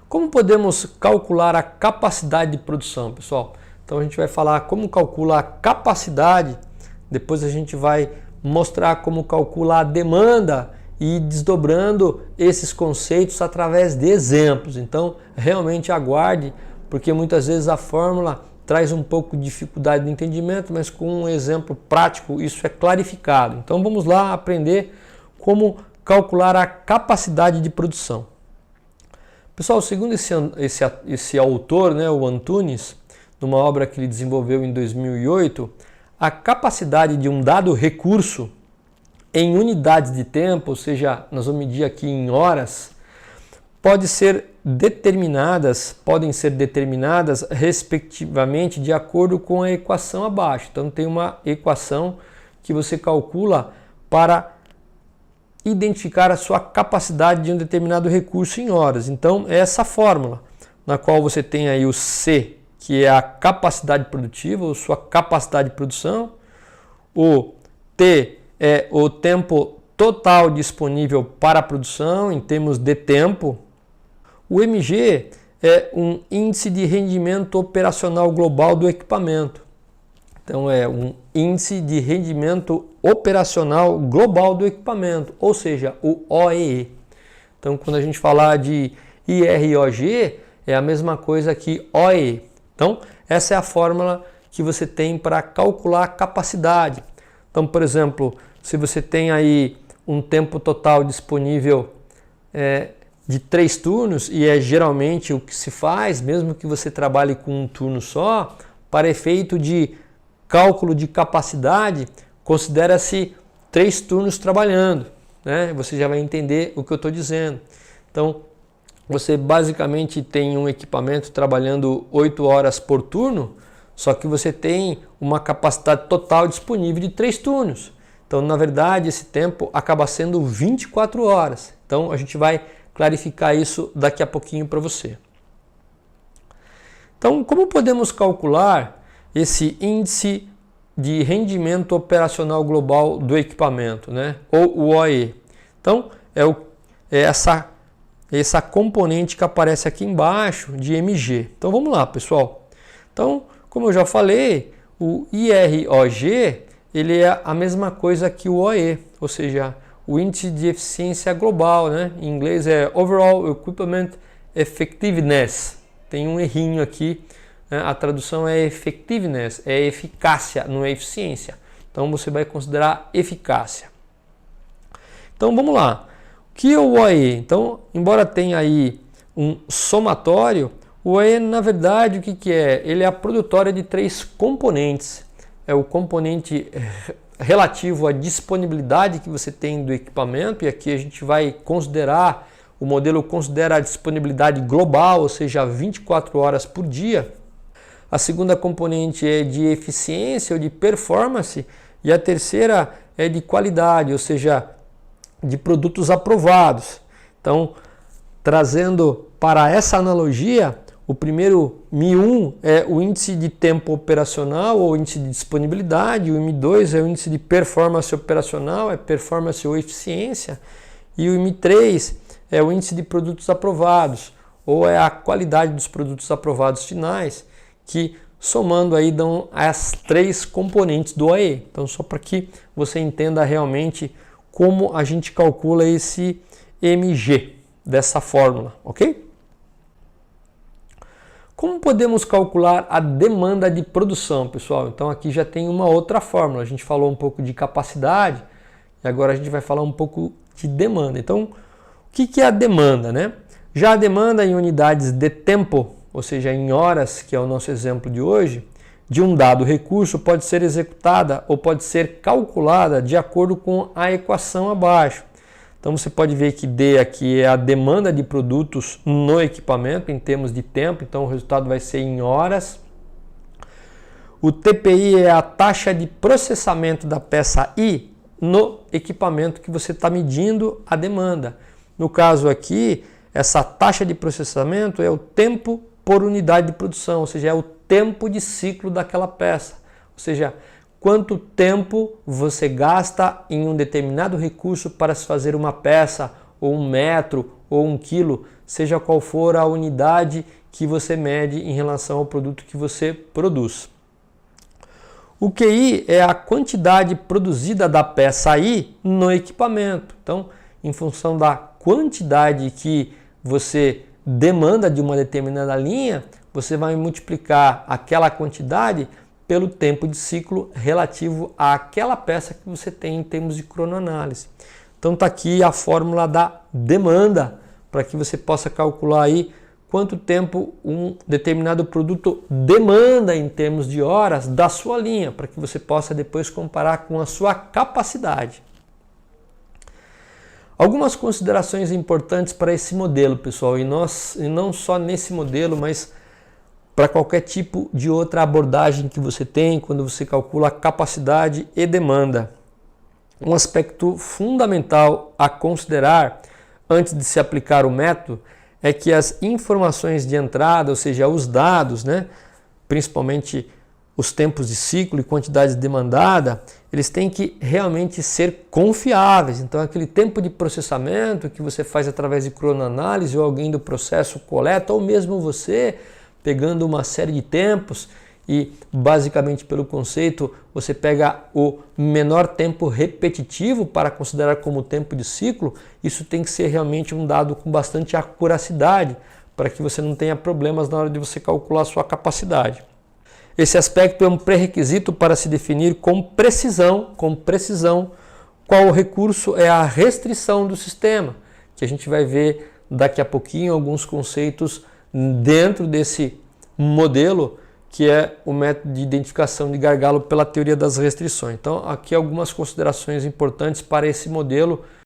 Como podemos calcular a capacidade de produção, pessoal? Então a gente vai falar como calcula a capacidade, depois a gente vai mostrar como calcula a demanda e desdobrando esses conceitos através de exemplos. Então realmente aguarde, porque muitas vezes a fórmula traz um pouco de dificuldade de entendimento, mas com um exemplo prático isso é clarificado. Então vamos lá aprender como calcular a capacidade de produção. Pessoal, segundo esse autor, né, o Antunes, numa obra que ele desenvolveu em 2008, a capacidade de um dado recurso em unidades de tempo, ou seja, nós vamos medir aqui em horas, podem ser determinadas respectivamente de acordo com a equação abaixo. Então tem uma equação que você calcula para identificar a sua capacidade de um determinado recurso em horas. Então é essa fórmula, na qual você tem aí o C, que é a capacidade produtiva, ou sua capacidade de produção, o T é o tempo total disponível para a produção em termos de tempo, o MG é um índice de rendimento operacional global do equipamento. Então é um índice de rendimento operacional global do equipamento, ou seja, o OEE. Então quando a gente falar de IROG, é a mesma coisa que OEE. Então essa é a fórmula que você tem para calcular a capacidade. Então, por exemplo, se você tem aí um tempo total disponível de 3 turnos, e é geralmente o que se faz, mesmo que você trabalhe com um turno só, para efeito de cálculo de capacidade, considera-se 3 turnos trabalhando, né? Você já vai entender o que eu estou dizendo. Então, você basicamente tem um equipamento trabalhando 8 horas por turno, só que você tem uma capacidade total disponível de 3 turnos. Então, na verdade, esse tempo acaba sendo 24 horas. Então, a gente vai clarificar isso daqui a pouquinho para você. Então, como podemos calcular esse índice de rendimento operacional global do equipamento, né? Ou o OE? Então, é essa componente que aparece aqui embaixo de MG. Então, vamos lá, pessoal. Então, como eu já falei, o IROG ele é a mesma coisa que o OE, ou seja, o índice de eficiência global, né? Em inglês é Overall Equipment Effectiveness. Tem um errinho aqui, né? A tradução é effectiveness, é eficácia, não é eficiência. Então você vai considerar eficácia. Então vamos lá. O que é o OE? Então, embora tenha aí um somatório, o OE na verdade o que é? Ele é a produtória de 3 componentes. É o componente relativo à disponibilidade que você tem do equipamento, e aqui a gente vai considerar, o modelo considera a disponibilidade global, ou seja, 24 horas por dia. A segunda componente é de eficiência ou de performance, e a terceira é de qualidade, ou seja, de produtos aprovados. Então, trazendo para essa analogia, o primeiro MI1 é o índice de tempo operacional ou índice de disponibilidade, o MI2 é o índice de performance operacional, é performance ou eficiência, e o MI3 é o índice de produtos aprovados, ou é a qualidade dos produtos aprovados finais, que somando aí dão as 3 componentes do OE. Então só para que você entenda realmente como a gente calcula esse MG dessa fórmula, ok? Como podemos calcular a demanda de produção, pessoal? Então aqui já tem uma outra fórmula. A gente falou um pouco de capacidade e agora a gente vai falar um pouco de demanda. Então, o que é a demanda, né? Já a demanda em unidades de tempo, ou seja, em horas, que é o nosso exemplo de hoje, de um dado recurso pode ser executada ou pode ser calculada de acordo com a equação abaixo. Então você pode ver que D aqui é a demanda de produtos no equipamento em termos de tempo, então o resultado vai ser em horas. O TPI é a taxa de processamento da peça I no equipamento que você está medindo a demanda. No caso aqui, essa taxa de processamento é o tempo por unidade de produção, ou seja, é o tempo de ciclo daquela peça. Ou seja, quanto tempo você gasta em um determinado recurso para se fazer uma peça, ou um metro, ou 1 quilo, seja qual for a unidade que você mede em relação ao produto que você produz. O QI é a quantidade produzida da peça I no equipamento. Então, em função da quantidade que você demanda de uma determinada linha, você vai multiplicar aquela quantidade pelo tempo de ciclo relativo àquela peça que você tem em termos de cronoanálise. Então está aqui a fórmula da demanda, para que você possa calcular aí quanto tempo um determinado produto demanda em termos de horas da sua linha, para que você possa depois comparar com a sua capacidade. Algumas considerações importantes para esse modelo, pessoal, e não só nesse modelo, mas para qualquer tipo de outra abordagem que você tem quando você calcula capacidade e demanda. Um aspecto fundamental a considerar antes de se aplicar o método é que as informações de entrada, ou seja, os dados, principalmente os tempos de ciclo e quantidade demandada, eles têm que realmente ser confiáveis. Então, aquele tempo de processamento que você faz através de cronoanálise ou alguém do processo coleta, ou mesmo você pegando uma série de tempos e basicamente pelo conceito você pega o menor tempo repetitivo para considerar como tempo de ciclo, isso tem que ser realmente um dado com bastante acuracidade para que você não tenha problemas na hora de você calcular a sua capacidade. Esse aspecto é um pré-requisito para se definir com precisão qual recurso é a restrição do sistema, que a gente vai ver daqui a pouquinho alguns conceitos dentro desse modelo, que é o método de identificação de gargalo pela teoria das restrições. Então, aqui algumas considerações importantes para esse modelo